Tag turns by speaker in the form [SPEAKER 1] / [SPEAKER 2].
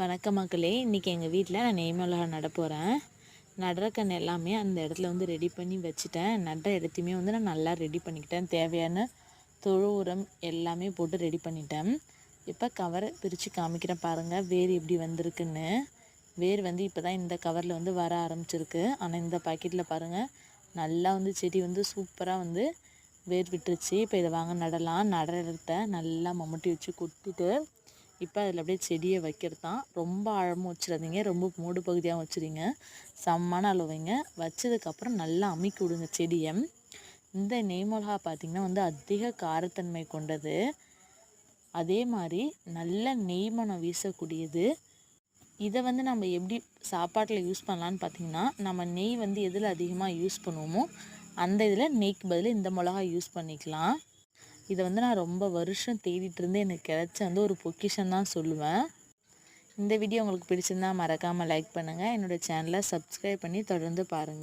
[SPEAKER 1] வணக்கம் மக்களே. இன்றைக்கி எங்கள் வீட்டில் நான் நெய் மிளகா நட போகிறேன். நடுற கன்று எல்லாமே அந்த இடத்துல வந்து ரெடி பண்ணி வச்சுட்டேன். நடுற இடத்தையுமே வந்து நான் நல்லா ரெடி பண்ணிக்கிட்டேன். தேவையான தொழு உரம் எல்லாமே போட்டு ரெடி பண்ணிட்டேன். இப்போ கவரை பிரித்து காமிக்கிறேன் பாருங்கள், வேர் எப்படி வந்திருக்குன்னு. வேர் வந்து இப்போ தான் இந்த கவரில் வந்து வர ஆரம்பிச்சிருக்கு. ஆனால் இந்த பாக்கெட்டில் பாருங்கள், நல்லா வந்து செடி வந்து சூப்பராக வந்து வேர் விட்டுருச்சு. இப்போ இதை வாங்க நடலாம். நடுற இடத்த நல்லா மம்முட்டி வச்சு கொட்டிட்டு இப்போ அதில் அப்படியே செடியை வைக்கிறது தான். ரொம்ப ஆழமும் வச்சிடாதீங்க, ரொம்ப மூடு பகுதியாகவும் வச்சுருங்க. சமமான அளவு வைங்க. வச்சதுக்கப்புறம் நல்லா அமுக்கி விடுங்க செடியை. இந்த நெய் மிளகா பார்த்திங்கன்னா வந்து அதிக காரத்தன்மை கொண்டது. அதே மாதிரி நல்ல நெய் மணம் வீசக்கூடியது. இதை வந்து நம்ம எப்படி சாப்பாட்டில் யூஸ் பண்ணலான்னு பார்த்திங்கன்னா, நம்ம நெய் வந்து எதில் அதிகமாக யூஸ் பண்ணுவோமோ அந்த இதில் நெய்க்கு பதில் இந்த மிளகா யூஸ் பண்ணிக்கலாம். இதை வந்து நான் ரொம்ப வருஷம் தேடிட்டு இருந்து எனக்கு கிடைச்ச வந்து ஒரு பொக்கிஷன் தான் சொல்லுவேன். இந்த வீடியோ உங்களுக்கு பிடிச்சிருந்தா மறக்காமல் லைக் பண்ணுங்கள். என்னோடய சேனலை சப்ஸ்கிரைப் பண்ணி தொடர்ந்து பாருங்கள்.